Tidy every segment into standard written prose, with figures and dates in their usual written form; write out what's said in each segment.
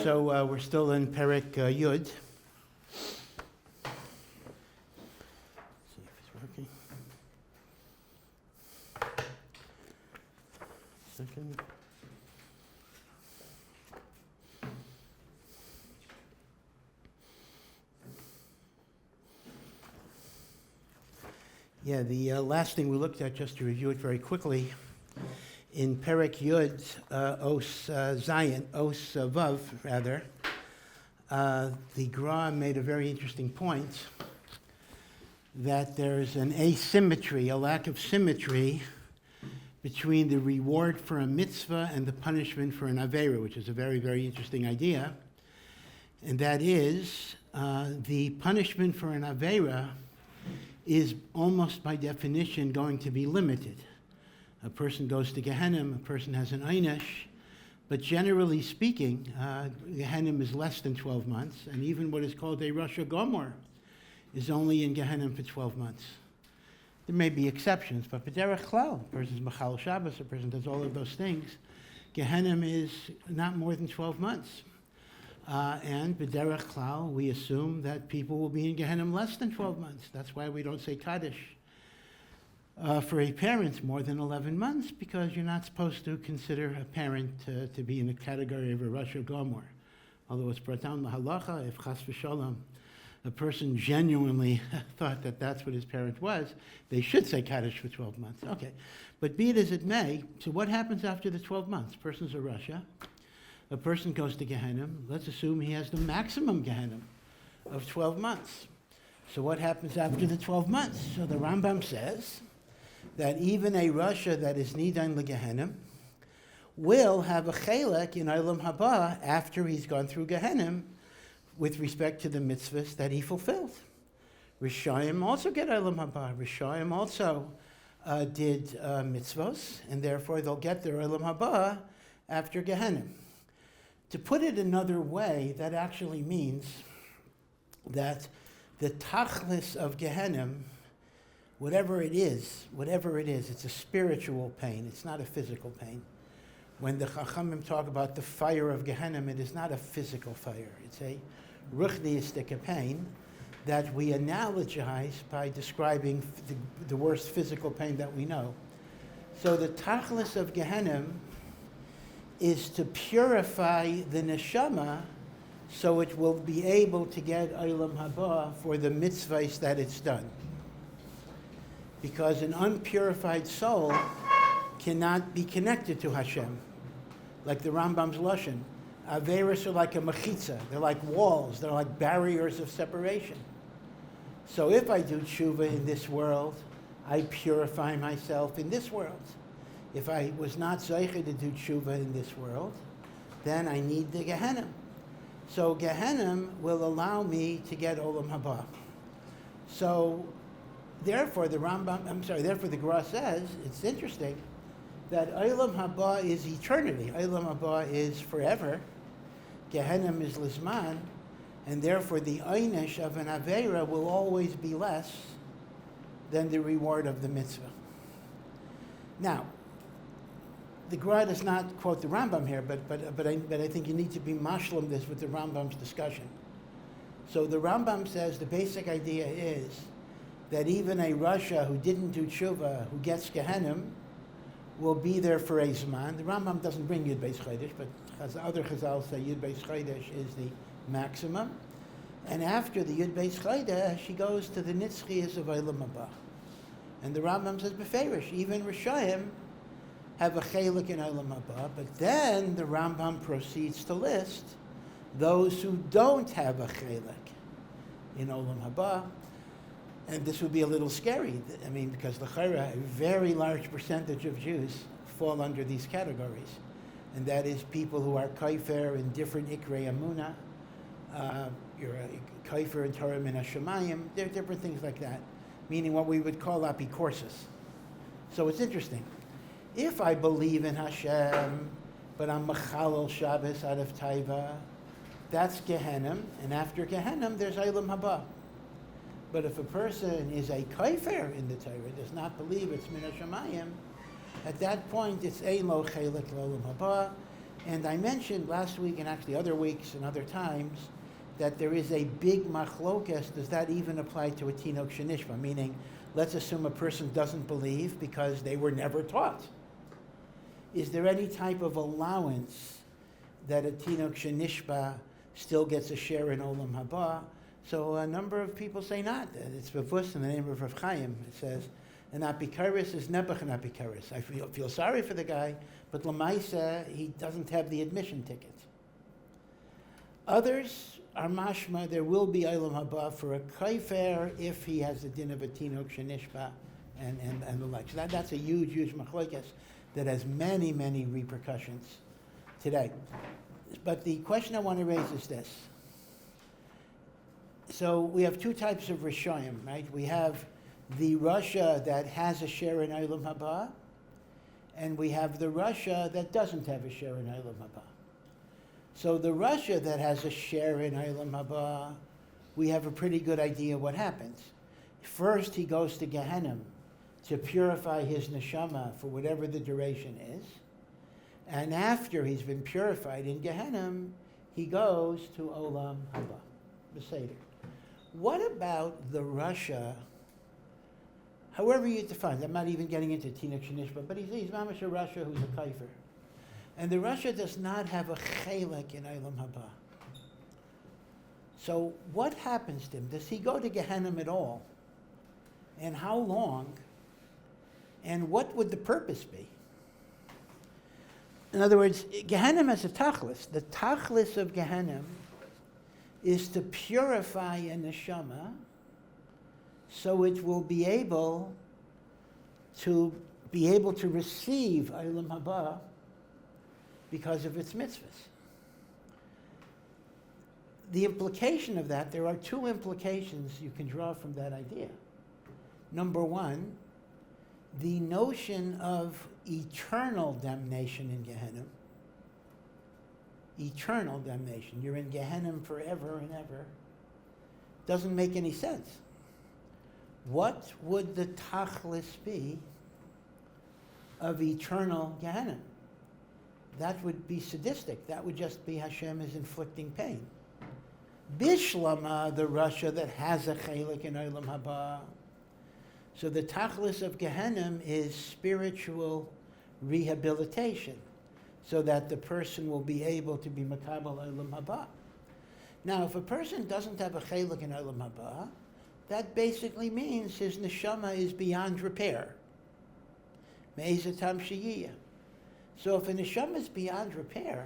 So we're still in Perek Yud. See if it's working. Second. Yeah, the last thing we looked at, just to review it very quickly, in Perek Yud, Os Zayin, Os Vav, rather, the Gra made a very interesting point that there's an asymmetry, a lack of symmetry between the reward for a mitzvah and the punishment for an avera, which is a very, very interesting idea. And that is, the punishment for an avera is almost by definition going to be limited. A person goes to Gehinnom, a person has an einish, but generally speaking, Gehinnom is less than 12 months, and even what is called a Rosh Hashanah is only in Gehinnom for 12 months. There may be exceptions, but b'derech klal, a person's machal Shabbos, a person does all of those things, Gehinnom is not more than 12 months. And b'derech klal, we assume that people will be in Gehinnom less than 12 months. That's why we don't say Kaddish for a parent more than 11 months, because you're not supposed to consider a parent to be in the category of a Rosh Hashanah. Although it's brought down the halacha, if chas v'shalom, a person genuinely thought that that's what his parent was, they should say Kaddish for 12 months. Okay, but be it as it may, so what happens after the 12 months? Person's a Rasha. A person goes to Gehinnom. Let's assume he has the maximum Gehinnom of 12 months. So what happens after the 12 months? So the Rambam says that even a Rasha that is nidan leGehinnom will have a chelek in Olam Haba after he's gone through Gehinnom with respect to the mitzvahs that he fulfilled. Rishayim also get Olam Haba. Rishayim also did mitzvahs, and therefore they'll get their Olam Haba after Gehinnom. To put it another way, that actually means that the tachlis of Gehinnom, whatever it is, it's a spiritual pain. It's not a physical pain. When the Chachamim talk about the fire of Gehinnom, it is not a physical fire. It's a ruchniistic pain that we analogize by describing the worst physical pain that we know. So the tachlis of Gehinnom is to purify the neshama so it will be able to get Olam Haba for the mitzvahs that it's done. Because an unpurified soul cannot be connected to Hashem. Like the Rambam's Lashon, Averis are like a mechitza. They're like walls. They're like barriers of separation. So if I do tshuva in this world, I purify myself in this world. If I was not zeiche to do tshuva in this world, then I need the Gehinnom. So Gehinnom will allow me to get Olam Haba. So therefore the Gra says, it's interesting, that Olam Haba is eternity. Olam Haba is forever. Gehinnom is Lizman, and therefore the einish of an Aveira will always be less than the reward of the mitzvah. Now, the Gra does not quote the Rambam here, but I think you need to be mashlim this with the Rambam's discussion. So the Rambam says the basic idea is that even a Rasha who didn't do tshuva, who gets Gehinnom, will be there for a Zman. The Rambam doesn't bring Yud Beis Chodesh, but other Chazal say Yud Beis Chodesh is the maximum. And after the Yud Beis Chodesh, she goes to the Nitzchiyas of Olam Haba. And the Rambam says, Beferish, even Rishayim have a chelik in Olam Haba, but then the Rambam proceeds to list those who don't have a chelik in Olam Haba. And this would be a little scary. I mean, because l'chayra, a very large percentage of Jews fall under these categories. And that is people who are Kofer in different Ikrei Amunah. You're a Kofer in Torah Min HaShamayim. There are different things like that, meaning what we would call apikorsis. So it's interesting. If I believe in Hashem, but I'm Machalel Shabbos out of Taiva, that's Gehinnom. And after Gehinnom, there's Olam Haba. But if a person is a Kofer in the Torah, does not believe it's Min HaShamayim, at that point it's Ein Lo Chelik L'Olam Haba, And I mentioned last week, and actually other weeks and other times, that there is a big machlokas. Does that even apply to a tinok shenishba? Meaning, let's assume a person doesn't believe because they were never taught. Is there any type of allowance that a tinok shenishba still gets a share in Olam Haba? So a number of people say not. It's Bavus in the name of Rav Chaim. It says, an apikaris is nebuch an apikaris. I feel sorry for the guy, but Lamaisa, he doesn't have the admission ticket. Others are mashma, there will be Olam Haba for a Kofer if he has the din of a tinok shenishba and the like. So that's a huge, huge machlokes that has many, many repercussions today. But the question I want to raise is this. So we have two types of Rishoyim, right? We have the Russia that has a share in Olam Haba, and we have the Russia that doesn't have a share in Olam Haba. So the Russia that has a share in Olam Haba, we have a pretty good idea what happens. First, he goes to Gehinom to purify his neshama for whatever the duration is. And after he's been purified in Gehinom, he goes to Olam Haba, Beseder. What about the Russia, however you define, I'm not even getting into tinok shenishba, but he's mamash a Russia who's a Kofer. And the Russia does not have a chelek in Olam Haba. So what happens to him? Does he go to Gehinom at all? And how long? And what would the purpose be? In other words, Gehinom has a tachlis. The tachlis of Gehinom is to purify a neshama so it will be able to receive Olam Haba because of its mitzvahs. The implication of that, there are two implications you can draw from that idea. Number one, the notion of eternal damnation in Gehinom, eternal damnation, you're in Gehinom forever and ever, doesn't make any sense. What would the tachlis be of eternal Gehinom? That would be sadistic. That would just be Hashem is inflicting pain. Bishlama, the Russia that has a chelik in Olam Haba. So the tachlis of Gehinom is spiritual rehabilitation, so that the person will be able to be makabel Olam Haba. Now, if a person doesn't have a chelik in Olam Haba, that basically means his neshama is beyond repair. Me'ezatam sheyiyah. So if a neshama is beyond repair,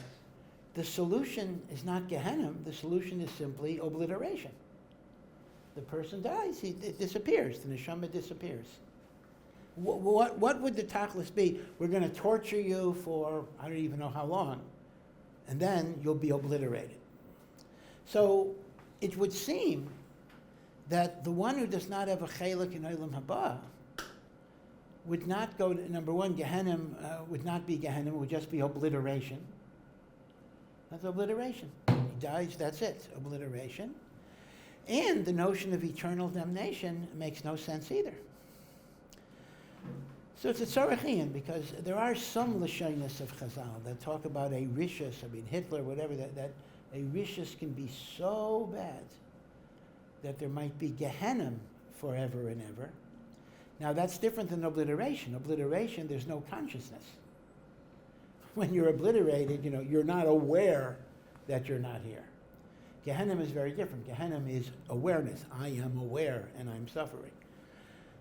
the solution is not Gehinom, the solution is simply obliteration. The person dies, it disappears, the neshama disappears. What would the tachlis be? We're going to torture you for, I don't even know how long, and then you'll be obliterated. So it would seem that the one who does not have a chelik in Olam Haba would not go to, number one, Gehinom would not be Gehinom, it would just be obliteration. That's obliteration. He dies, that's it, obliteration. And the notion of eternal damnation makes no sense either. So it's a tzarachian, because there are some lashonos of Chazal that talk about a rishus, Hitler, whatever, that a rishus can be so bad that there might be Gehinom forever and ever. Now that's different than obliteration. Obliteration, there's no consciousness. When you're obliterated, you're not aware that you're not here. Gehinom is very different. Gehinom is awareness. I am aware and I'm suffering.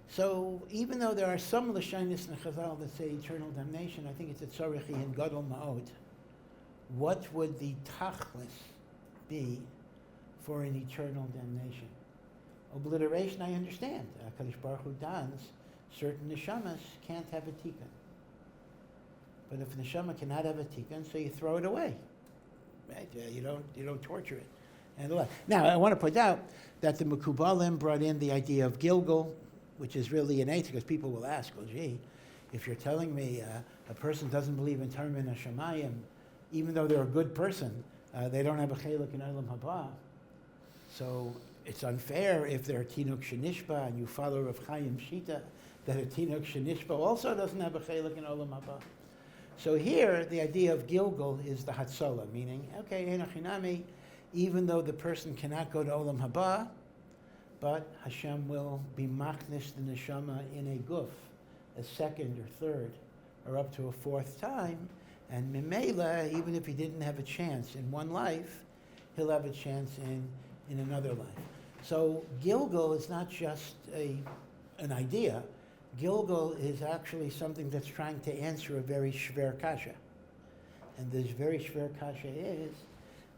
So even though there are some lashonos in Chazal that say eternal damnation, I think it's a tzorichi in gadol ma'od. What would the tachlis be for an eternal damnation? Obliteration, I understand. HaKadosh Baruch Hu dons, certain neshamas can't have a tikkun. But if a neshama cannot have a tikkun, so you throw it away. Right? You don't torture it. And the like. Now, I want to point out that the Mekubalim brought in the idea of Gilgul, which is really innate, because people will ask, well, gee, if you're telling me a person doesn't believe in Termin HaShamayim, even though they're a good person, they don't have a chelik in Olam Haba. So it's unfair if they're tinok shenishba and you follow Rav Chaim Shita that a tinok shenishba also doesn't have a chelik in Olam Haba. So here, the idea of Gilgul is the Hatzalah, meaning, okay, Enochinami, even though the person cannot go to Olam Haba, but Hashem will be machnish the neshama in a guf, a second or third, or up to a fourth time, and Mimela, even if he didn't have a chance in one life, he'll have a chance in another life. So Gilgul is not just an idea. Gilgul is actually something that's trying to answer a very shver kasha. And this very shver kasha is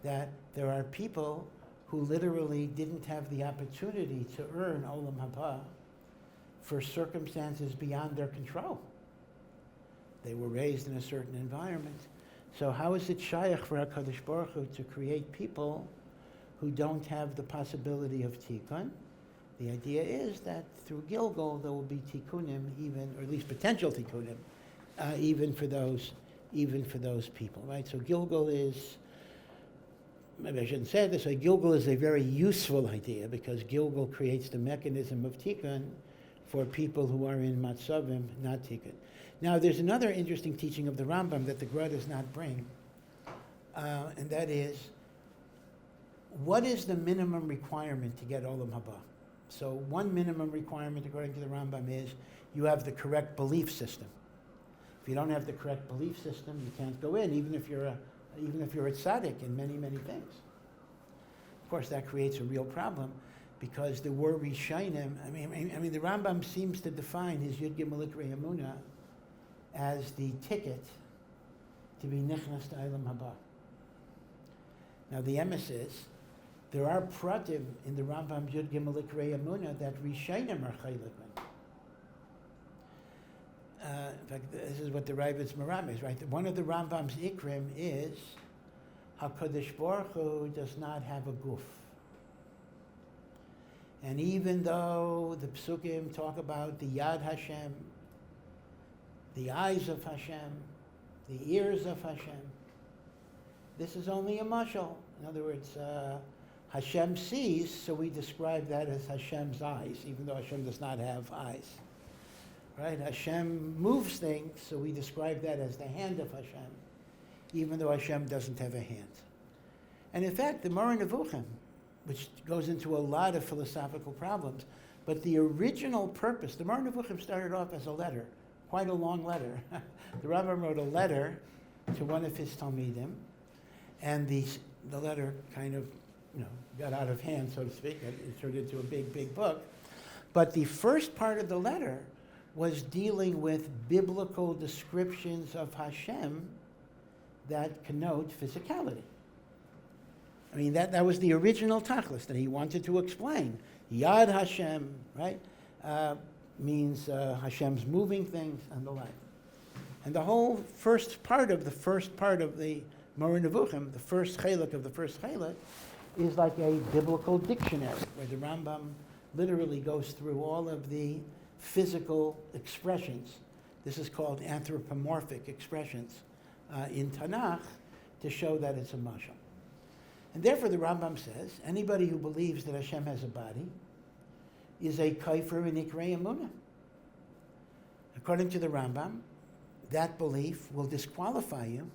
that there are people who literally didn't have the opportunity to earn Olam Haba for circumstances beyond their control. They were raised in a certain environment. So how is it shaykh for HaKadosh Baruch Hu to create people who don't have the possibility of tikkun? The idea is that through Gilgul there will be tikkunim, even, or at least potential tikkunim, even for those people, right? So Gilgul is, maybe I shouldn't say it this way, Gilgul is a very useful idea because Gilgul creates the mechanism of tikkun for people who are in matzavim, not tikkun. Now, there's another interesting teaching of the Rambam that the Gra does not bring, and that is, what is the minimum requirement to get Olam Haba? So one minimum requirement, according to the Rambam, is you have the correct belief system. If you don't have the correct belief system, you can't go in, even if you're a tzaddik in many, many things. Of course, that creates a real problem because the word Rishainim, I mean, the Rambam seems to define his Yud Gimel Ikrei Emunah as the ticket to be nichnas to Olam Haba. Now, the emes is, there are pratim in the Rambam Yud Gimel Ikrei Emunah that Rishainim are chaylik min. In fact, this is what the Ravid's Maram is, right? One of the Rambam's Ikrim is HaKadosh Baruch Hu does not have a guf. And even though the Psukim talk about the Yad Hashem, the eyes of Hashem, the ears of Hashem, this is only a mashal. In other words, Hashem sees, so we describe that as Hashem's eyes, even though Hashem does not have eyes. Right? Hashem moves things, so we describe that as the hand of Hashem, even though Hashem doesn't have a hand. And in fact, the Moreh Nevuchim, which goes into a lot of philosophical problems, but the original purpose, the Moreh Nevuchim started off as a letter, quite a long letter. The Rambam wrote a letter to one of his Talmidim, and the letter kind of, got out of hand, so to speak. It turned into a big, big book. But the first part of the letter was dealing with biblical descriptions of Hashem that connote physicality. I mean, that was the original tachlis that he wanted to explain. Yad Hashem, right, means Hashem's moving things and the like. And the whole first part of the Moreh Nevuchim, the first chelek of the first chelek, is like a biblical dictionary, where the Rambam literally goes through all of the physical expressions. This is called anthropomorphic expressions in Tanakh to show that it's a mashal. And therefore the Rambam says, anybody who believes that Hashem has a body is a Kofer in Ikrei Emunah. According to the Rambam, that belief will disqualify you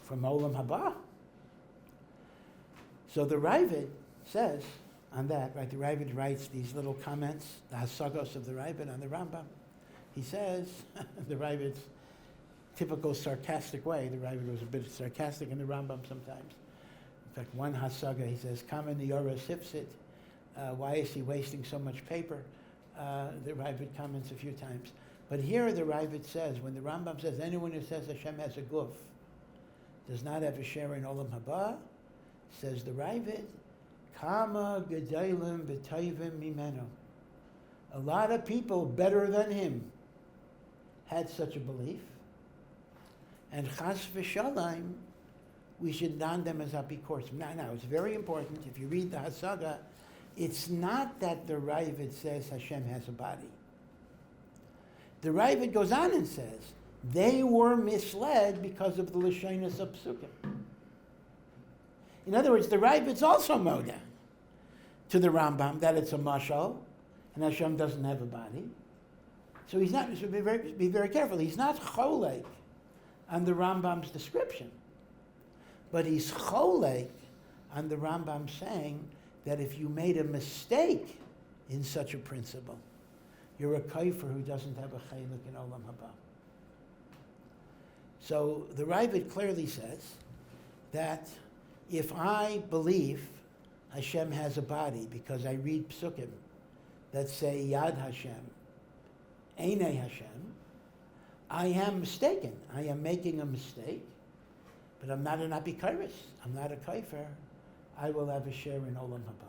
from Olam Haba. So the Ravid says on that, right? The Ravid writes these little comments, the hasagos of the Ravid on the Rambam. He says, the Ravid's typical sarcastic way, the Ravid was a bit sarcastic in the Rambam sometimes. In fact, one hasaga, he says, Kama Niyora Sifsit, why is he wasting so much paper? The Ravid comments a few times. But here the Ravid says, when the Rambam says, anyone who says Hashem has a guf does not have a share in Olam Haba, says the Ravid, Kama Gedalim B'Tayvim Mimenu. A lot of people better than him had such a belief. And Chas v'Shalayim, we should don them as apikoros. Now, it's very important, if you read the Hasaga, it's not that the Ravid says Hashem has a body. The Ravid goes on and says, they were misled because of the Lashonos of Psukim. In other words, the Ravid's also moda to the Rambam that it's a mashal, and Hashem doesn't have a body. So he's not, so be very careful. He's not cholek on the Rambam's description. But he's cholek on the Rambam saying that if you made a mistake in such a principle, you're a kofer who doesn't have a chelik in Olam Haba. So the Ravid clearly says that if I believe Hashem has a body because I read psukim that say Yad Hashem, Einei Hashem, I am mistaken. I am making a mistake, but I'm not an apikaris. I'm not a kofer. I will have a share in Olam Haba.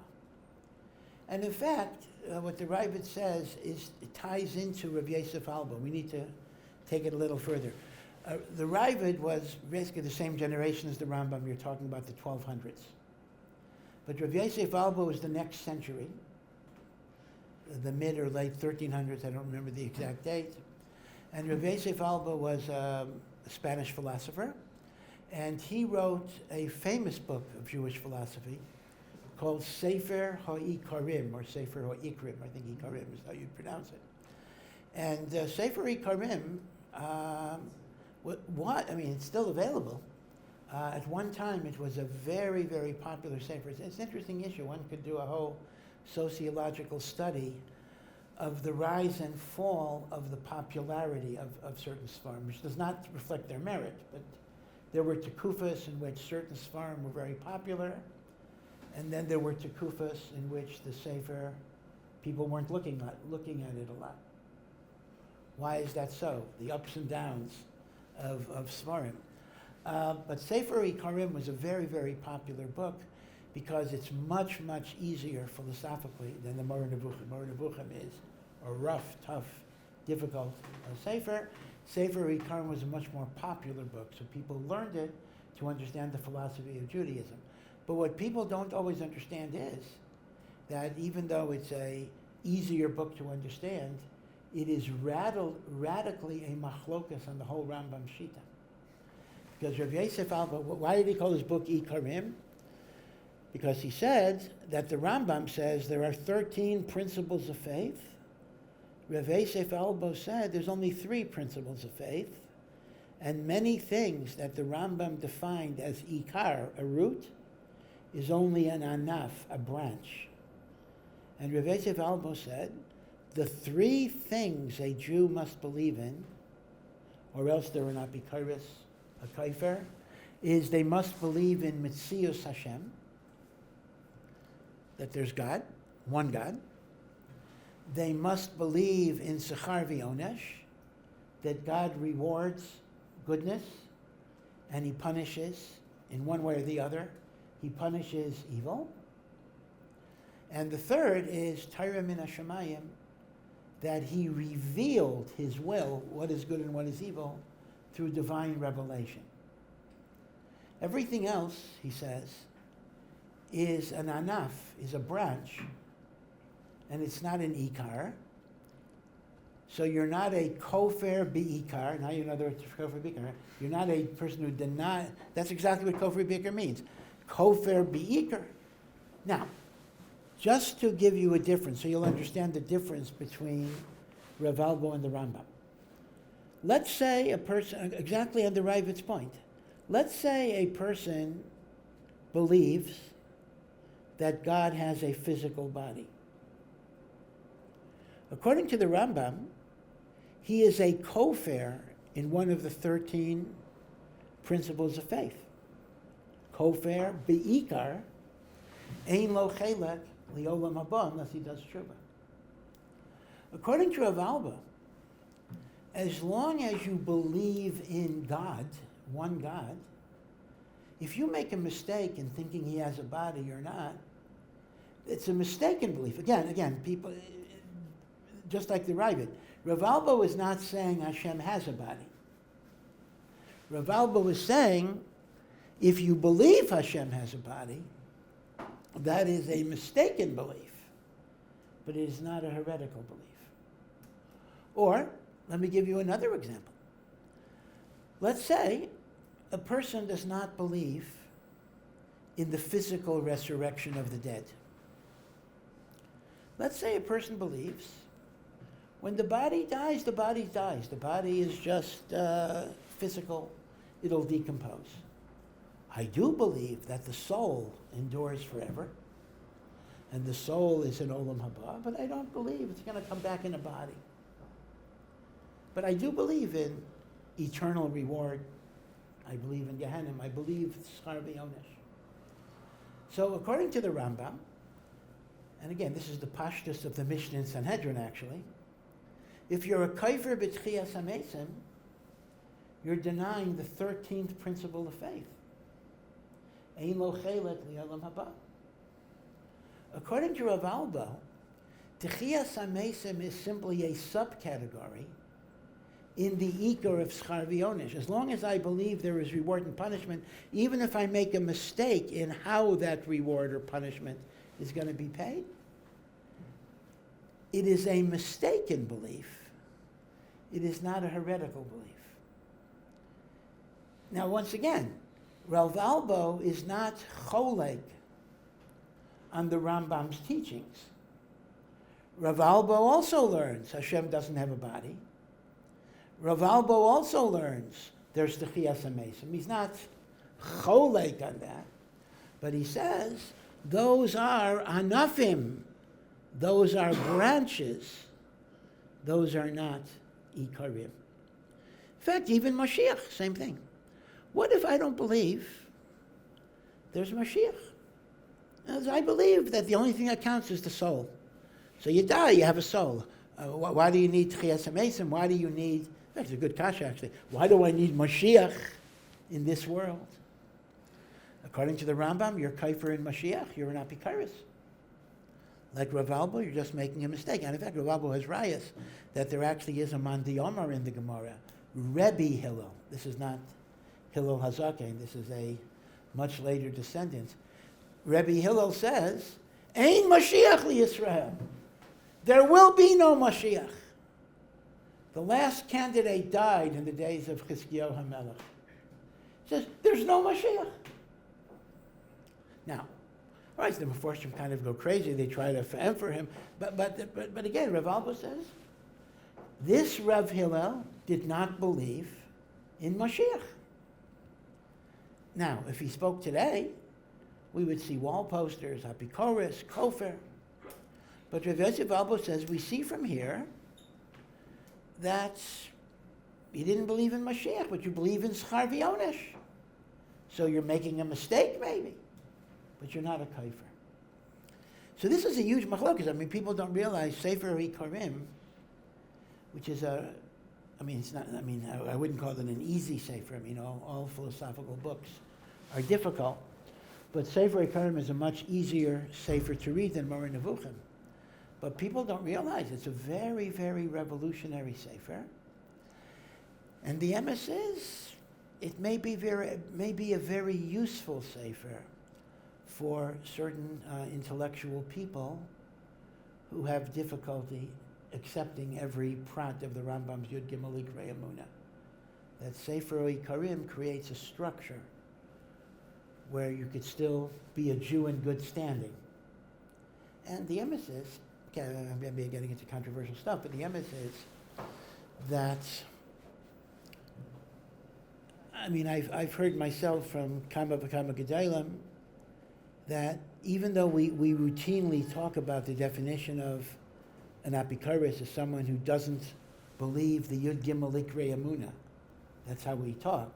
And in fact, what the Ravid says is it ties into Rav Yosef Alba. We need to take it a little further. The Ravid was basically the same generation as the Rambam. You're talking about the 1200s. But Rav Yosef Alba was the next century, the mid or late 1300s. I don't remember the exact date. And Rav Yosef Alba was a Spanish philosopher, and he wrote a famous book of Jewish philosophy called Sefer HaIkarim, or Sefer HaIkrim. I think Ikarim is how you'd pronounce it. And Sefer HaIkarim, it's still available. At one time, it was a very, very popular sefer. It's an interesting issue. One could do a whole sociological study of the rise and fall of the popularity of certain Sfarim, which does not reflect their merit, but there were tekufas in which certain Sfarim were very popular, and then there were tekufas in which the sefer, people weren't looking at it a lot. Why is that so? The ups and downs of Sfarim. But Sefer Ikarim was a very, very popular book because it's much, much easier philosophically than the Moreh Nevuchim. Moreh Nevuchim is a rough, tough, difficult sefer. Sefer Ikarim was a much more popular book, so people learned it to understand the philosophy of Judaism. But what people don't always understand is that even though it's a easier book to understand, it is radically a machlokas on the whole Rambam Shita. Because Rav Yosef Alba, why did he call his book Ikarim? Because he said that the Rambam says there are 13 principles of faith. Rav Yosef Alba said there's only 3 principles of faith, and many things that the Rambam defined as Ikar, a root, is only an anaf, a branch. And Rav Yosef Alba said the 3 things a Jew must believe in, or else there will not be kairos, a kofer, is they must believe in Metzius Hashem, that there's God, one God. They must believe in Sechar V'Onesh, that God rewards goodness and he punishes in one way or the other. He punishes evil. And the third is Torah min Hashemayim, that he revealed his will, what is good and what is evil, through divine revelation. Everything else, he says, is an anaf, is a branch, and it's not an ikar. So you're not a kofer bi'ikar. Now you know the word kofer bi'ikar. You're not a person who denies. That's exactly what kofer bi'ikar means. Kofer bi'ikar. Now, just to give you a difference, so you'll understand the difference between Rav Albo and the Rambam. Let's say a person, exactly on the Ravid's point, let's say a person believes that God has a physical body. According to the Rambam, he is a kofer in one of the 13 principles of faith. Kofer be'ikar, ein lo chelek li'olam haba, unless he does tshuva. According to Rav Alba, as long as you believe in God, one God, if you make a mistake in thinking he has a body or not, it's a mistaken belief. Again, people, just like the Ravid, Rav Alba was not saying Hashem has a body. Rav Alba was saying, if you believe Hashem has a body, that is a mistaken belief, but it is not a heretical belief. Or, let me give you another example. Let's say a person does not believe in the physical resurrection of the dead. Let's say a person believes when the body dies, the body dies. The body is just physical. it'll decompose. I do believe that the soul endures forever, and the soul is in Olam Haba, but I don't believe it's going to come back in a body. But I do believe in eternal reward. I believe in Gehinom. I believe schar v'onesh. So according to the Rambam, and again, this is the pashtus of the Mishnah in Sanhedrin actually, if you're a Kofer b'tchiyas hamesim, you're denying the 13th principle of faith. Ein lo chelek li'olam haba. According to Rav Alba, tchiyas hamesim is simply a subcategory in the ikar of schar v'onesh. As long as I believe there is reward and punishment, even if I make a mistake in how that reward or punishment is going to be paid, it is a mistaken belief. It is not a heretical belief. Now, once again, Rav Albo is not cholek on the Rambam's teachings. Rav Albo also learns Hashem doesn't have a body. Rav Albo also learns there's the Chiyas HaMesim. He's not cholek on that, but he says those are anafim, those are branches, those are not ikarim. In fact, even Mashiach, same thing. What if I don't believe there's Mashiach? As I believe that the only thing that counts is the soul. So you die, you have a soul. Why do you need Tchiyas HaMesim? Why do you need, in fact, it's a good kasha actually, why do I need Mashiach in this world? According to the Rambam, you're Kofer in Mashiach, you're an Apikaris. Like Rav Albo, you're just making a mistake. And in fact, Rav Albo has rayas that there actually is a Mandi Omar in the Gemara, Rebbe Hillel. This is not Hillel Hazaken, this is a much later descendant. Rebbe Hillel says, Ein Mashiach li Yisrael. There will be no Mashiach. The last candidate died in the days of Chizkiyahu HaMelech. He says, there's no Mashiach. Now, all right, so the Meforshim kind of go crazy. They try to for him. But again, Rav Alba says, this Rav Hillel did not believe in Mashiach. Now, if he spoke today, we would see wall posters, Apikoris, Kofer. But Rav Yosef Albo says, we see from here that you didn't believe in Mashiach, but you believe in schar v'onesh. So you're making a mistake, maybe, but you're not a kofer. So this is a huge machlokas. I mean, people don't realize Sefer Ikarim, which is it's not, I wouldn't call it an easy Sefer. I mean, all philosophical books are difficult. But Sefer Ikarim is a much easier Sefer to read than Moreh Nevuchim. But people don't realize it's a very, very revolutionary Sefer. And the emes is, it may be a very useful Sefer for certain intellectual people who have difficulty accepting every prat of the Rambam's Yud Gimel Ikrei Emunah. That Sefer Ikarim creates a structure where you could still be a Jew in good standing. And the emes is, I'm going to be getting into controversial stuff, but the emes is that, I've heard myself from Kama V'Kama Gedalim that even though we routinely talk about the definition of an apikaris as someone who doesn't believe the Yud Gimel Ikrei Emunah, that's how we talk.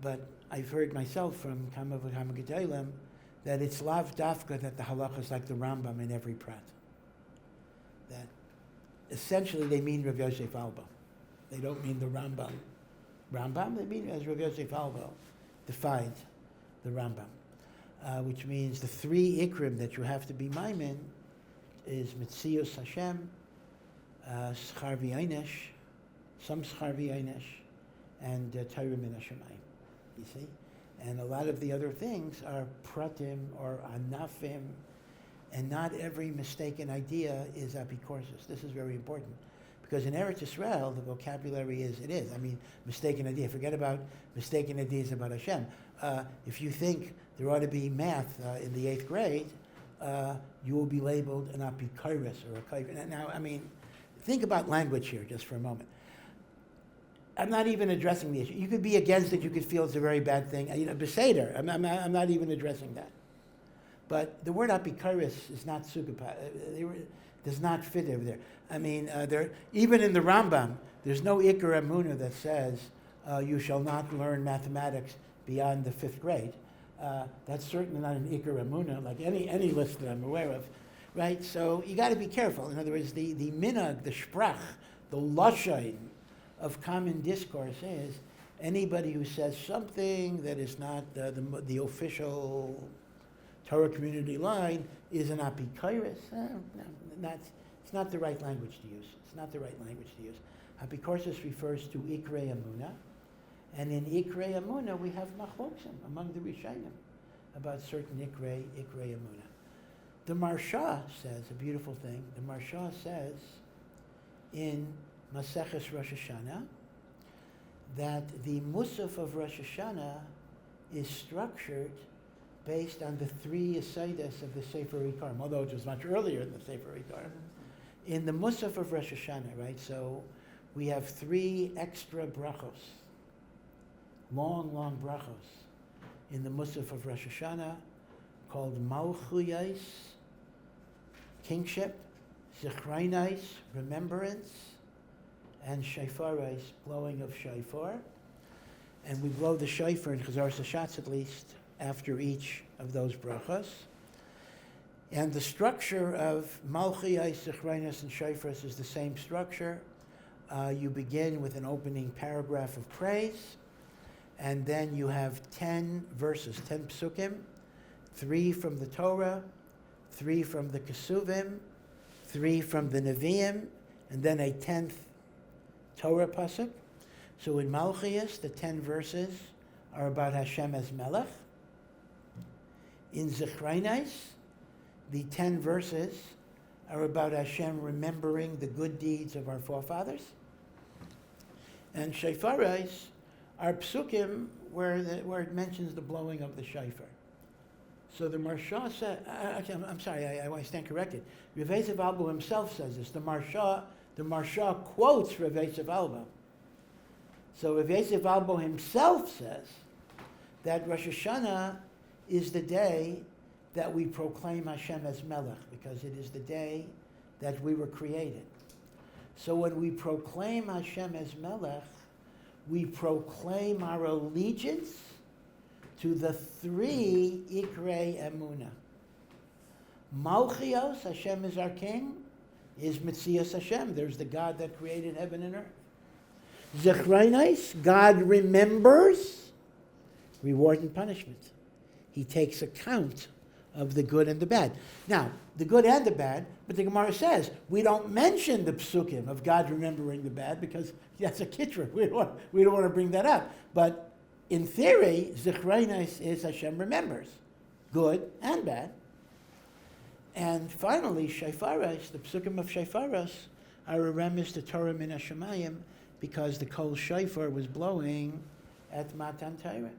But I've heard myself from Kama V'Kama Gedalim that it's lav dafka that the halacha is like the Rambam in every prat. That essentially they mean Rav Yosef Alba. They don't mean the Rambam. Rambam, they mean as Rav Yosef Alba defined the Rambam, which means the three ikrim that you have to be maimin is Mitzius Hashem, Schar V'Onesh, some Schar V'Onesh, and Torah Min HaShamayim. You see? And a lot of the other things are pratim or anafim, and not every mistaken idea is apikorsis. This is very important. Because in Eretz Yisrael, the vocabulary is, it is. Mistaken idea. Forget about mistaken ideas about Hashem. If you think there ought to be math in the 8th grade, you will be labeled an apikoris or a kofer. Now, think about language here just for a moment. I'm not even addressing the issue. You could be against it. You could feel it's a very bad thing. Beseder. I'm not even addressing that. But the word apikaris is not sugapa. Does not fit over there. Even in the Rambam, there's no ikar amuna that says you shall not learn mathematics beyond the 5th grade. That's certainly not an ikar amuna like any list that I'm aware of, right? So you got to be careful. In other words, the minhag, the sprach, the lashon of common discourse is anybody who says something that is not the official Torah community line is an apikairis. It's not the right language to use. It's not the right language to use. Apikairis refers to ikrei amuna, and in ikrei amuna we have machloksim among the Rishonim about certain ikrei amuna. The Marsha says a beautiful thing. The Marsha says in Maseches Rosh Hashanah that the Musaf of Rosh Hashanah is structured based on the 3 Yesaides of the Sefer Ikarim, although it was much earlier in the Sefer Ikarim. In the Musaf of Rosh Hashanah, right, so we have 3 extra brachos, long brachos, in the Musaf of Rosh Hashanah, called Malchuyais, kingship, Zichrainais, remembrance, and Shaifarais, blowing of Shaifar. And we blow the Shaifar in Chazar Sashatz at least after each of those brachas. And the structure of Malchiyais, Zichrainais, and Shaifras is the same structure. You begin with an opening paragraph of praise, and then you have 10 verses, 10 psukim, 3 from the Torah, 3 from the Kesuvim, 3 from the Nevi'im, and then a 10th Torah pasuk. So in Malchiyas, the 10 verses are about Hashem as Melech. In Zichrainais, the 10 verses are about Hashem remembering the good deeds of our forefathers. And Shaifarais are psukim where it mentions the blowing of the shofar. So the Marsha said, I'm sorry, I stand corrected. Rav Esav Albo himself says this. The Marsha quotes Rav Esav Albo. So Rav Esav Albo himself says that Rosh Hashanah is the day that we proclaim Hashem as Melech, because it is the day that we were created. So when we proclaim Hashem as Melech, we proclaim our allegiance to the 3 Ikrei Emunah. Malchios, Hashem is our king, is Metzias Hashem. There's the God that created heaven and earth. Zechrainais, God remembers reward and punishment. He takes account of the good and the bad. Now, the good and the bad, but the Gemara says, we don't mention the psukim of God remembering the bad because that's a kitra. We don't want to bring that up. But in theory, Zechrainais is Hashem remembers, good and bad. And finally, Shaifaros, the psukim of Shaifaros, are a remiss to Torah min Hashemayim because the kol shofar was blowing at Matan Torah.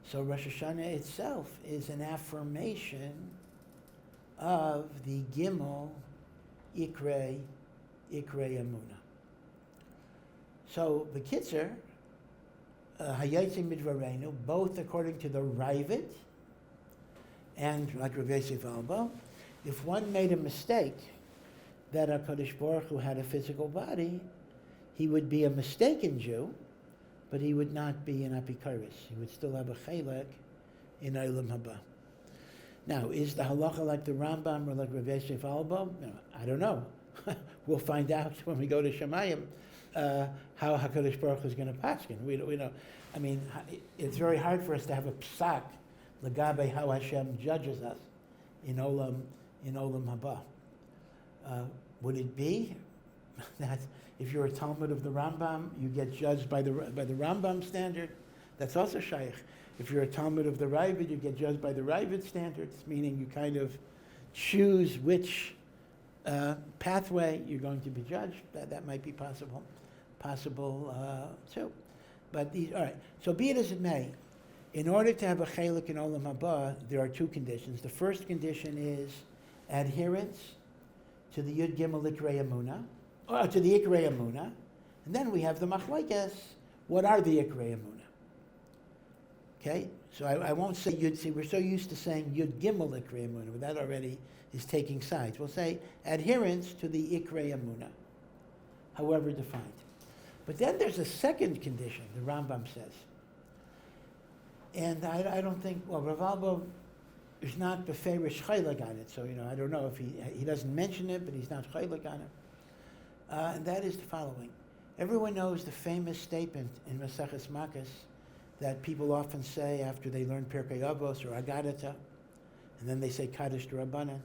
So Rosh Hashanah itself is an affirmation of the Gimel Ikrei Amuna. So the Kitzer, Hayatzim Midvarenu, both according to the Ravid and like Rav Yosef Alba, if one made a mistake that HaKadosh Baruch Hu had a physical body, he would be a mistaken Jew, but he would not be an apikaris. He would still have a chelek in Olam Haba. Now, is the halacha like the Rambam or like Rav Yosef Alba? No, I don't know. We'll find out when we go to Shemayim how HaKadosh Baruch Hu is going to paskin. We know. I mean, it's very hard for us to have a psak legabe how Hashem judges us in Olam Haba. Would it be that if you're a Talmud of the Rambam, you get judged by the Rambam standard? That's also shaykh. If you're a Talmud of the Ravid, you get judged by the Ravid standards, meaning you kind of choose which pathway you're going to be judged. That might be possible too. But all right. So be it as it may, in order to have a chelik in Olam Haba, there are 2 conditions. The first condition is adherence to the Yud Gimel Ikrei Amuna, or to the Ikrei Amuna, And then we have the machlokes. What are the Ikrei Emunah? Okay, so I won't say Yud. See, we're so used to saying Yud Gimel Ikrei Emunah, but that already is taking sides. We'll say adherence to the Ikrei Emunah, however defined. But then there's a second condition, the Rambam says. And I don't think, well, Rav Albo is not beferish chaylik on it, so, I don't know if he doesn't mention it, but he's not chaylik on it. And that is the following. Everyone knows the famous statement in Maseches Makkos that people often say after they learn Pirkei Avos or Agadata, and then they say Kaddish D'Rabbanan.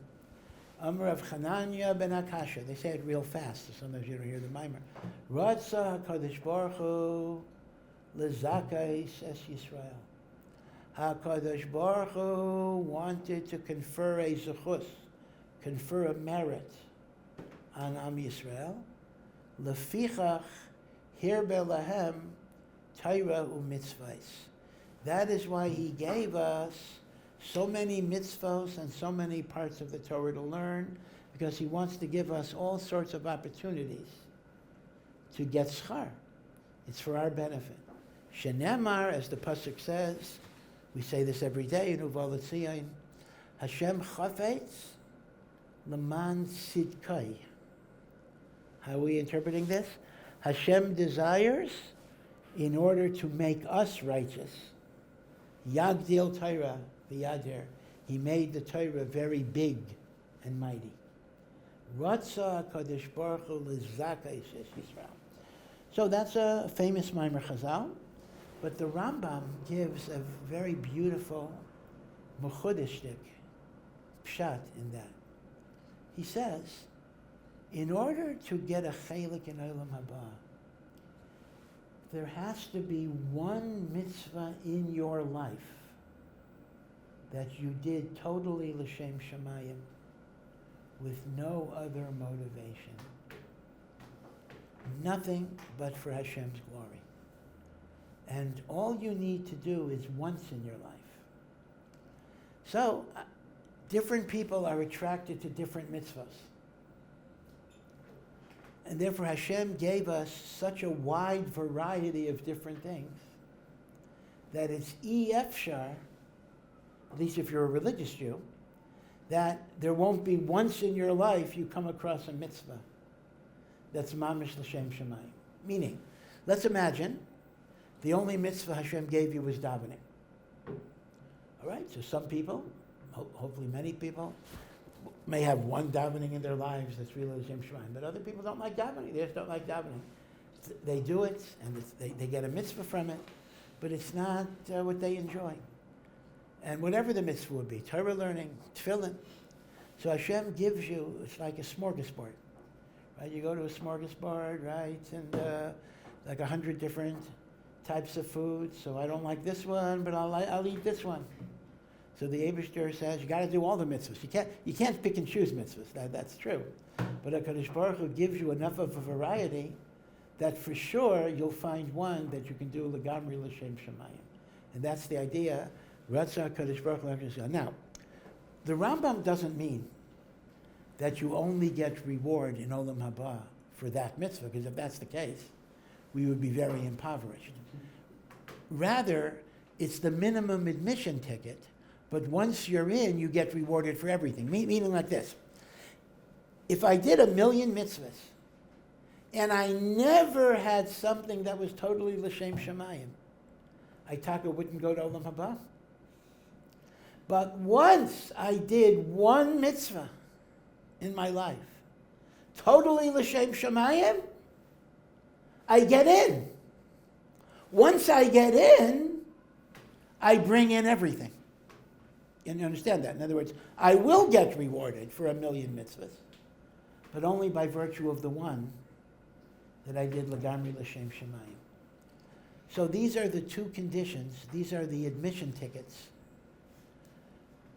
Amar of Chananya ben Akasha. They say it real fast, so sometimes you don't hear the mimer. Ratza HaKadosh Baruch Hu lezakais es Yisrael. HaKadosh Baruch Hu wanted to confer a zechus, confer a merit on Am Yisrael. Lefichach hirbe lahem Torah u'mitzvahs. That is why he gave us so many mitzvahs and so many parts of the Torah to learn, because he wants to give us all sorts of opportunities to get schar. It's for our benefit. Shenemar, as the pasuk says, we say this every day in Uval Tzion, Hashem chafetz leman sidkai. How are we interpreting this? Hashem desires in order to make us righteous. Yagdil Torah v'yadir. He made the Torah very big and mighty. Ratza HaKadosh Baruch Hu lezakais es Yisrael. So that's a famous Maimer Chazal, but the Rambam gives a very beautiful mechudishtik pshat in that. He says, in order to get a chelik in Olam Haba, there has to be one mitzvah in your life that you did totally l'shem shamayim, with no other motivation. Nothing but for Hashem's glory. And all you need to do is once in your life. So, different people are attracted to different mitzvahs. And therefore Hashem gave us such a wide variety of different things that it's efshar, at least if you're a religious Jew, that there won't be once in your life you come across a mitzvah that's mamish l'shem shamayim. Meaning, let's imagine the only mitzvah Hashem gave you was davening. All right, so some people, hopefully many people, may have one davening in their lives that's really l'shem shamayim, but other people don't like davening. They just don't like davening. They do it, and they get a mitzvah from it, but it's not what they enjoy. And whatever the mitzvah would be, Torah learning, tefillin. So Hashem gives you, it's like a smorgasbord, right? You go to a smorgasbord, right, and like 100 different types of food. So I don't like this one, but I'll eat this one. So the Eibishter says you got to do all the mitzvahs. You can't pick and choose mitzvahs. That's true. But HaKadosh Baruch Hu gives you enough of a variety that for sure you'll find one that you can do legamri l'shem shamayim, and that's the idea. Ratzah HaKadosh Baruch Hu. Now, the Rambam doesn't mean that you only get reward in Olam Haba for that mitzvah, because if that's the case, we would be very impoverished. Rather, it's the minimum admission ticket, but once you're in, you get rewarded for everything. Meaning like this. If I did 1,000,000 mitzvahs, and I never had something that was totally l'shem shamayim, I wouldn't go to Olam Haba. But once I did one mitzvah in my life, totally l'shem shamayim, I get in. Once I get in, I bring in everything. And you understand that? In other words, I will get rewarded for 1,000,000 mitzvahs, but only by virtue of the one that I did legamri l'shem shamayim. So these are the two conditions. These are the admission tickets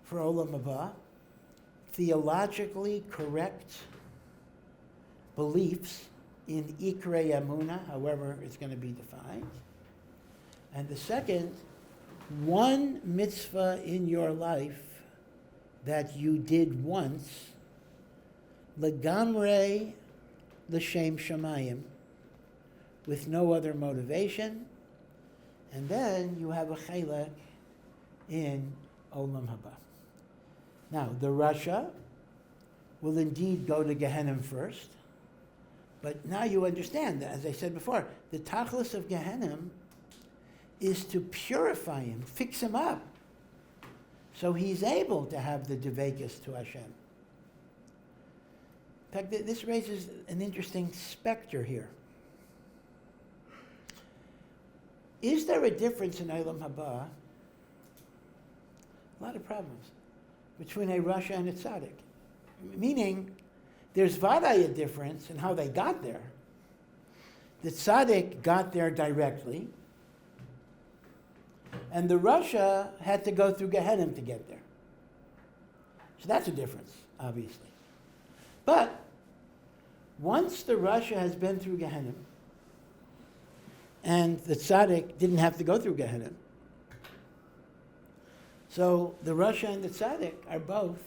for Olam Haba. Theologically correct beliefs in Ikrei Emunah, however it's going to be defined. And the second, one mitzvah in your life that you did once, legamre l'shem shamayim, with no other motivation, and then you have a chelek in Olam Haba. Now, the Rasha will indeed go to Gehinnom first, but now you understand that, as I said before, the tachlis of Gehinnom is to purify him, fix him up, so he's able to have the devekus to Hashem. In fact, this raises an interesting specter here. Is there a difference in Olam Haba? A lot of problems between a Rasha and a tzaddik. Meaning, there's vaday a difference in how they got there. The tzaddik got there directly, and the Rasha had to go through Gehinnom to get there. So that's a difference, obviously. But once the Rasha has been through Gehinnom, and the tzaddik didn't have to go through Gehinnom, so the Rasha and the tzaddik are both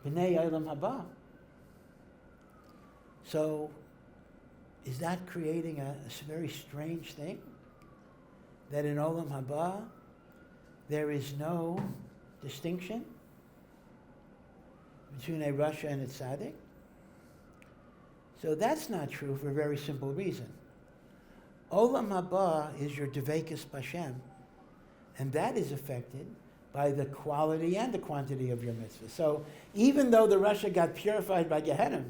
b'nei Olam Haba. So is that creating a very strange thing? That in Olam Haba there is no distinction between a Rasha and a tzaddik? So that's not true for a very simple reason. Olam Haba is your devekus b'Hashem, and that is affected by the quality and the quantity of your mitzvah. So even though the Rasha got purified by Gehinnom,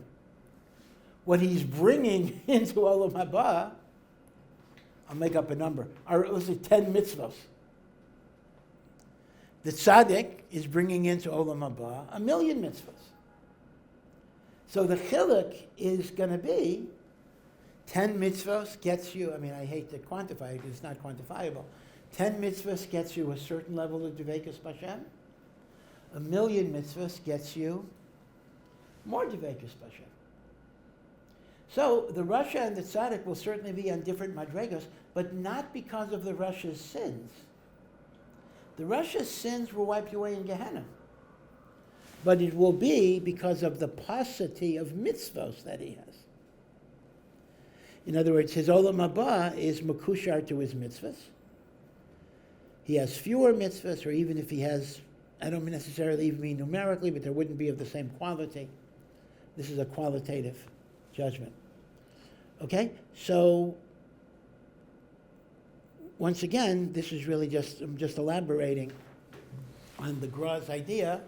what he's bringing into Olam Haba, I'll make up a number, are, let's say, 10 mitzvahs. The tzaddik is bringing into Olam Haba 1,000,000 mitzvahs. So the chiluk is going to be 10 mitzvahs gets you, I mean, I hate to quantify it because it's not quantifiable. 10 mitzvahs gets you a certain level of devekus b'Hashem. 1,000,000 mitzvahs gets you more devekus b'Hashem. So the Rasha and the tzaddik will certainly be on different madregos, but not because of the Rasha's sins. The Rasha's sins were wiped away in Gehinnom. But it will be because of the paucity of mitzvahs that he has. In other words, his Olam Haba is makushar to his mitzvahs. He has fewer mitzvahs, or even if he has, I don't necessarily even mean numerically, but there wouldn't be of the same quality. This is a qualitative judgment. Okay? So, once again, this is really I'm just elaborating on the Gra's idea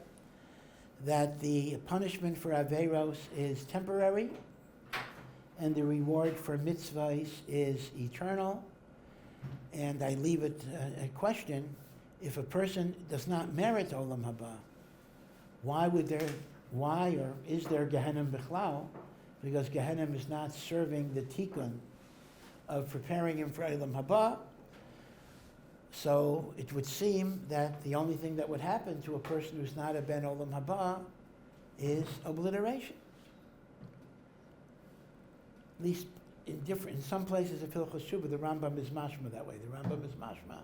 that the punishment for Averos is temporary, and the reward for mitzvahs is eternal. And I leave it a question: if a person does not merit Olam Haba, why or is there Gehinnom Bichlal? Because Gehinnom is not serving the tikkun of preparing him for Olam Haba. So it would seem that the only thing that would happen to a person who's not a ben Olam Haba is obliteration. At least in some places of Hilchos Shuvah, the Rambam is mashma that way. The Rambam is mashma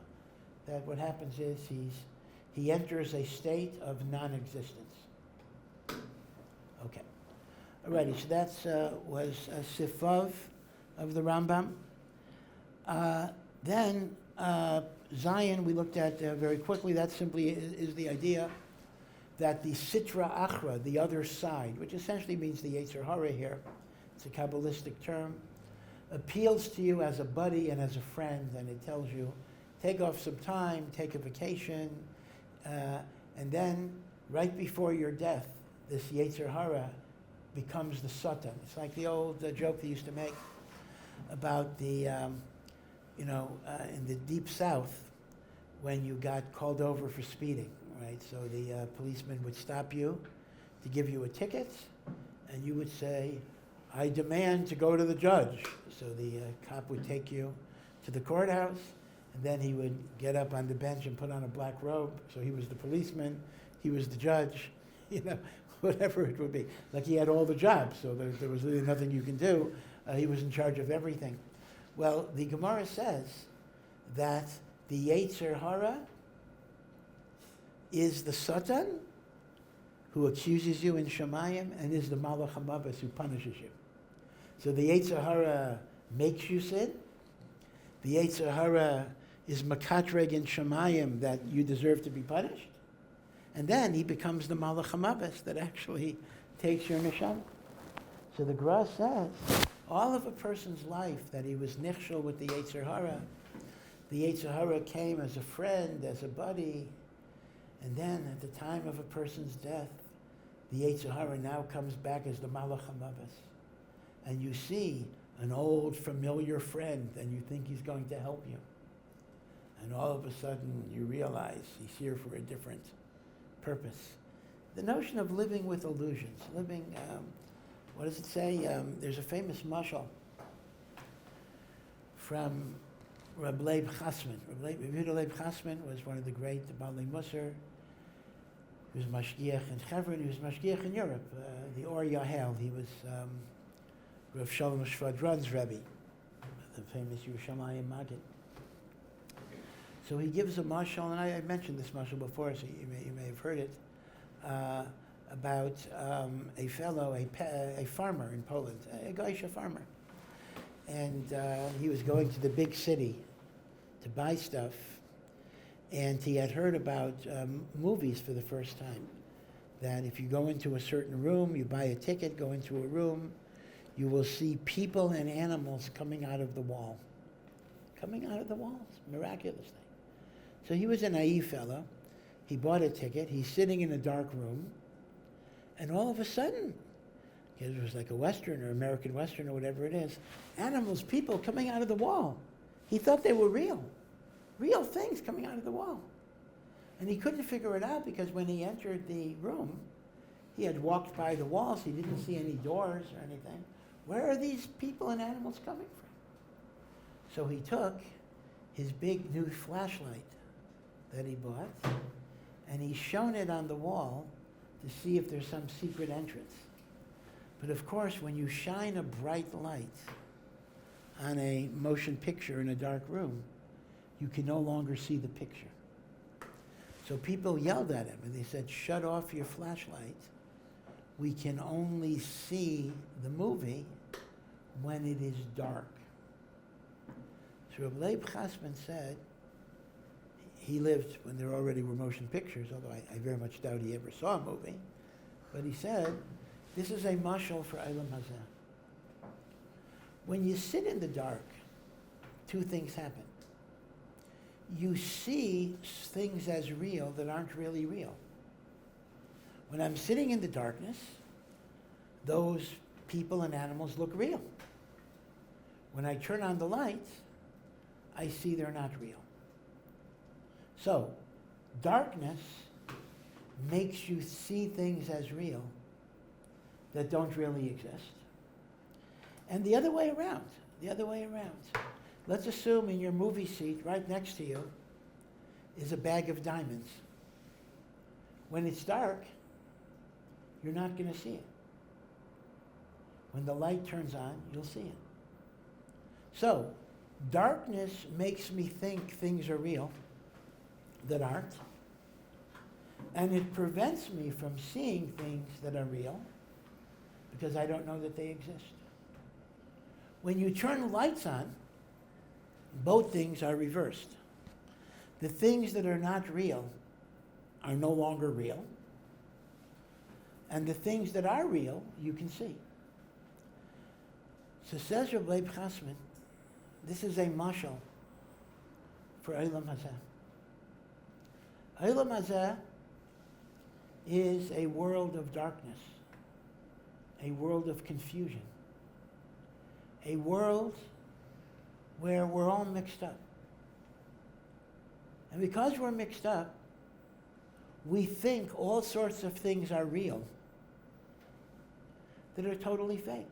that what happens is he enters a state of non-existence. Okay. Alrighty, so that was a sifov of the Rambam. Then Zion we looked at very quickly. That simply is the idea that the sitra achra, the other side, which essentially means the Yetzer Hara here, it's a Kabbalistic term, appeals to you as a buddy and as a friend, and it tells you, take off some time, take a vacation, and then right before your death, this Yetzer Hara becomes the Satan. It's like the old joke they used to make about the, in the deep south, when you got called over for speeding, right? So the policeman would stop you to give you a ticket, and you would say, I demand to go to the judge. So the cop would take you to the courthouse, and then he would get up on the bench and put on a black robe. So he was the policeman, he was the judge, whatever it would be. Like he had all the jobs, so there was really nothing you can do. He was in charge of everything. Well, the Gemara says that the Yetzer Hara is the Satan who accuses you in Shemayim and is the Malach HaMavis who punishes you. So the Yetzer Hara makes you sin. The Yetzer Hara is makatreg in Shemayim that you deserve to be punished. And then he becomes the Malach HaMavis that actually takes your neshama. So the Gra says, all of a person's life that he was nichshel with the Yetzer Hara came as a friend, as a buddy, and then at the time of a person's death, the Yetzer Hara now comes back as the Malach HaMavis. And you see an old familiar friend and you think he's going to help you. And all of a sudden you realize he's here for a different purpose. The notion of living with illusions, what does it say? There's a famous mashal from Reb Leib Chasman. Reb Leib Chasman was one of the great Balei Musar. He was mashgiach in Hebron. He was mashgiach in Europe. The ohr.edu. He was Rav Shalom Shvadron's Rebbe, the famous Yerushalayim Maggid. So he gives a mashal, and I mentioned this mashal before, so you may have heard it, about a fellow, a farmer in Poland, a Geisha farmer. And he was going to the big city to buy stuff, and he had heard about movies for the first time. That if you go into a certain room, you buy a ticket, go into a room, you will see people and animals coming out of the wall. Coming out of the walls, miraculously. So he was a naive fellow. He bought a ticket. He's sitting in a dark room. And all of a sudden, it was like a Western or American Western or whatever it is, animals, people coming out of the wall. He thought they were real. Real things coming out of the wall. And he couldn't figure it out because when he entered the room, he had walked by the walls. He didn't see any doors or anything. Where are these people and animals coming from? So he took his big new flashlight that he bought, and he shone it on the wall to see if there's some secret entrance. But of course, when you shine a bright light on a motion picture in a dark room, you can no longer see the picture. So people yelled at him, and they said, shut off your flashlight. We can only see the movie when it is dark. So Reb Leib Chasman said, he lived when there already were motion pictures, although I very much doubt he ever saw a movie. But he said, this is a mashal for Olam Hazeh. When you sit in the dark, two things happen. You see things as real that aren't really real. When I'm sitting in the darkness, those people and animals look real. When I turn on the lights, I see they're not real. So, darkness makes you see things as real that don't really exist. And the other way around. Let's assume in your movie seat right next to you is a bag of diamonds. When it's dark, you're not going to see it. When the light turns on, you'll see it. So, darkness makes me think things are real that aren't, and it prevents me from seeing things that are real because I don't know that they exist. When you turn the lights on, both things are reversed. The things that are not real are no longer real, and the things that are real, you can see. So says Reb Leib Chasman, this is a mashal for Olam Hazeh. Olam Hazeh is a world of darkness, a world of confusion, a world where we're all mixed up. And because we're mixed up, we think all sorts of things are real that are totally fake.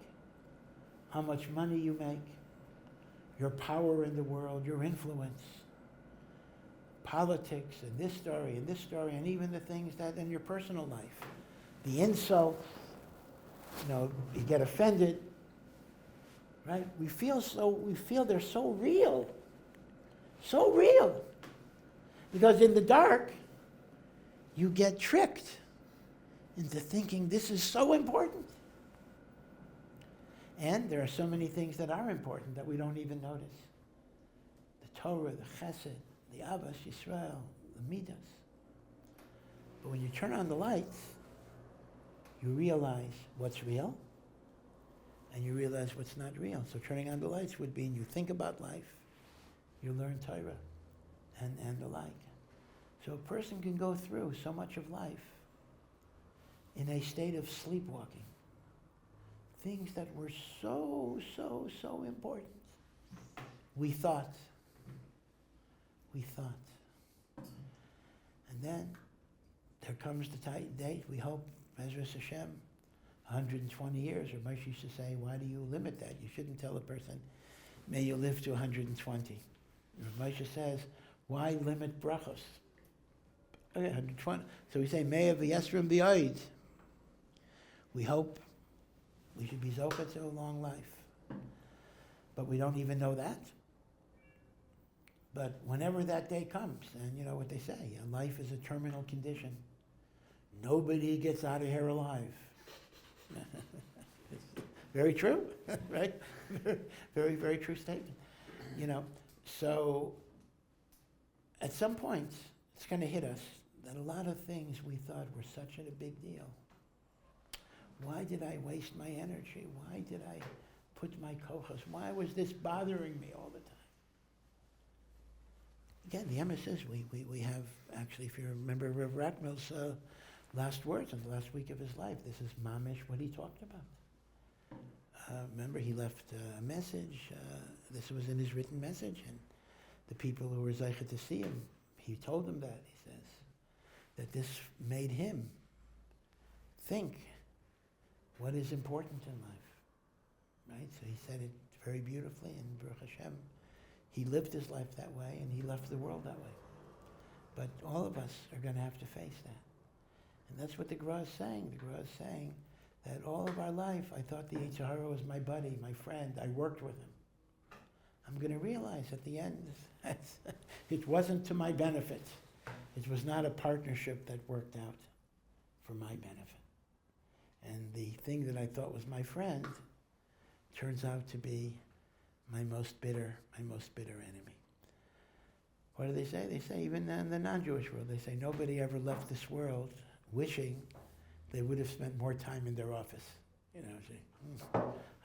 How much money you make, your power in the world, your influence, politics, and this story, and even the things that in your personal life, the insults, you get offended, right? We feel they're so real, because in the dark, you get tricked into thinking this is so important. And there are so many things that are important that we don't even notice. The Torah, the Chesed, the Ahavas Yisrael, the Midas. But when you turn on the lights, you realize what's real, and you realize what's not real. So turning on the lights would be you think about life, you learn Torah, and the like. So a person can go through so much of life in a state of sleepwalking. Things that were so important. We thought. And then there comes the date, we hope, Bezras Hashem, 120 years, or Moshe used to say, why do you limit that? You shouldn't tell a person, may you live to 120. Moshe says, why limit brachos? Okay, 120. So we say, may of the Yesrim be Oid. We hope we should be zocha to a long life. But we don't even know that. But whenever that day comes, and you know what they say, life is a terminal condition. Nobody gets out of here alive. Very true, right? Very, very true statement. You know, so at some point, it's going to hit us that a lot of things we thought were such a big deal. Why did I waste my energy? Why did I put my kochos? Why was this bothering me all the time? Again, the emes says we have, actually, if you remember Rav Rackmel's last words in the last week of his life, this is mamish what he talked about. Remember, he left a message. This was in his written message, and the people who were zeicha to see him, he told them that. He says that this made him think what is important in life, right? So he said it very beautifully, and Baruch Hashem, he lived his life that way, and he left the world that way. But all of us are going to have to face that. And that's what the Gra is saying. The Gra is saying that all of our life, I thought the Yetzer Hara was my buddy, my friend. I worked with him. I'm going to realize at the end, it wasn't to my benefit. It was not a partnership that worked out for my benefit. And the thing that I thought was my friend turns out to be my most bitter enemy. What do they say? They say, even in the non-Jewish world, they say nobody ever left this world wishing they would have spent more time in their office. You know, say,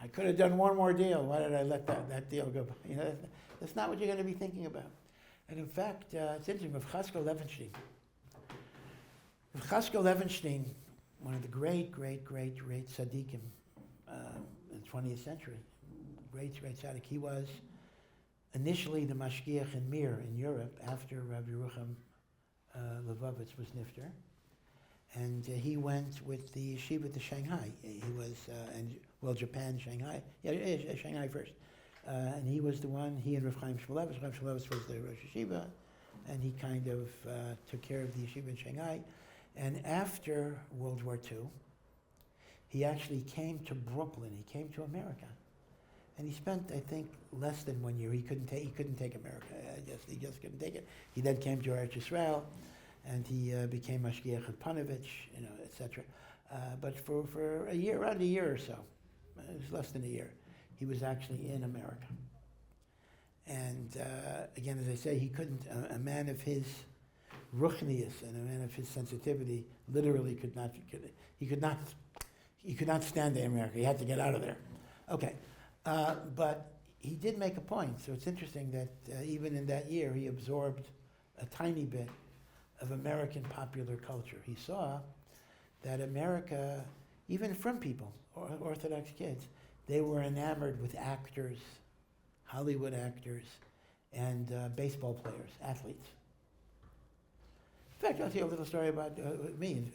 I could have done one more deal. Why did I let that deal go by? You know, that's not what you're going to be thinking about. And in fact, it's interesting, Rav Chasko Levenstein. Rav Chasko Levenstein, one of the great tzaddikim in the 20th century, great tzaddik. He was initially the mashgiach in Mir in Europe after Rabbi Yerucham Levovitz was nifter. And he went with the yeshiva to Shanghai. He was, Japan, Shanghai. Yeah, Shanghai first. And he was the one, he and Rav Chaim Shmulevitz. Rav Shmulevitz was the Rosh Yeshiva, and he kind of took care of the yeshiva in Shanghai. And after World War II, he actually came to Brooklyn. He came to America. And he spent, I think, less than 1 year. He couldn't take America. He just couldn't take it. He then came to Eretz Yisrael, and he became Mashgiach at Panovich, etc. But for around a year or so, it was less than a year, he was actually in America. And again, as I say, he couldn't. A man of his ruchnius and a man of his sensitivity literally could not stand in America. He had to get out of there. Okay. But he did make a point. So it's interesting that even in that year, he absorbed a tiny bit of American popular culture. He saw that America, even from people, Orthodox kids, they were enamored with actors, Hollywood actors, and baseball players, athletes. In fact, I'll tell you a little story about me.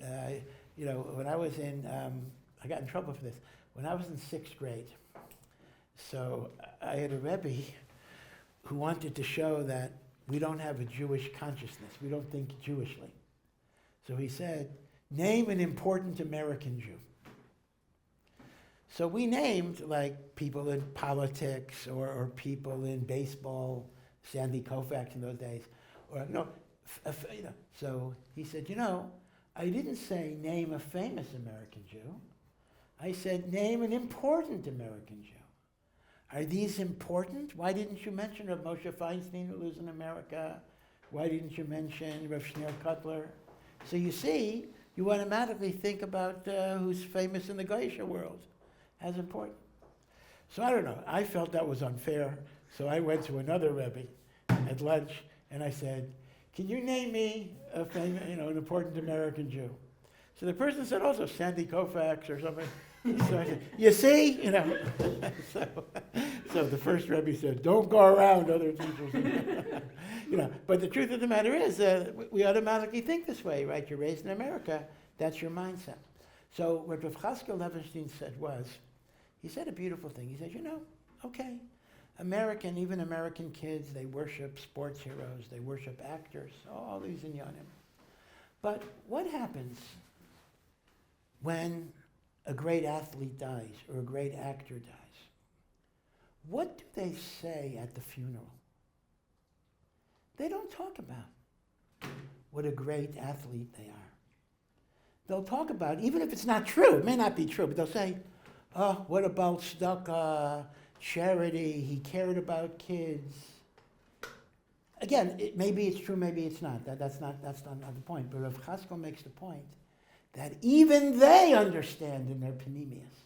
When I was I got in trouble for this. When I was in 6th grade, so I had a Rebbe who wanted to show that we don't have a Jewish consciousness. We don't think Jewishly. So he said, name an important American Jew. So we named like people in politics or people in baseball, Sandy Koufax in those days. So he said, I didn't say name a famous American Jew. I said, name an important American Jew. Are these important? Why didn't you mention Rav Moshe Feinstein, who lives in America? Why didn't you mention Rav Shneur Cutler? So you see, you automatically think about who's famous in the Geisha world as important. So I don't know. I felt that was unfair. So I went to another Rebbe at lunch, and I said, can you name me a famous, an important American Jew? So the person said also Sandy Koufax or something. So I said, you see, so the first Rebbe said, don't go around other teachers. But the truth of the matter is, we automatically think this way, right? You're raised in America, that's your mindset. So what Rav Chaskel Levenstein said was, he said a beautiful thing. He said, okay, even American kids, they worship sports heroes, they worship actors, all these inyanim. But what happens when a great athlete dies or a great actor dies? What do they say at the funeral? They don't talk about what a great athlete they are. They'll talk about, even if it's not true, it may not be true, but they'll say, oh, what about tzedakah, charity, he cared about kids. Again, maybe it's true, maybe it's not. That's not the point. But Rav Chaskel makes the point that even they understand in their panemius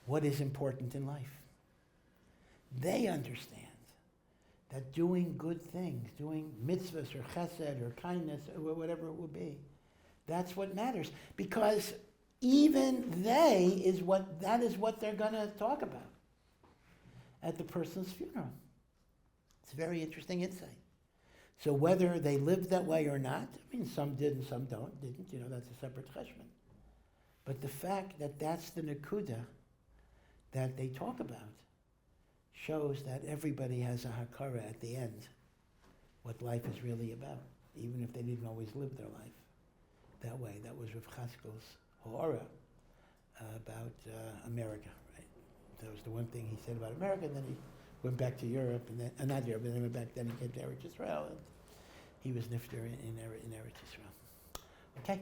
what is important in life. They understand that doing good things, doing mitzvahs or chesed or kindness or whatever it will be, that's what matters. Because even that is what they're going to talk about at the person's funeral. It's a very interesting insight. So whether they lived that way or not, some did and some didn't, that's a separate cheshbon. But the fact that that's the nekuda that they talk about shows that everybody has a hakara at the end, what life is really about, even if they didn't always live their life that way. That was Rav Chaskel's hora about America, right? That was the one thing he said about America, and then he went back to Europe, and then, not Europe, but then he went back, then he came to Eretz Israel, and he was nifter in Eretz Israel. Okay,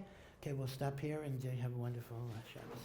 we'll stop here, and have a wonderful Shabbos.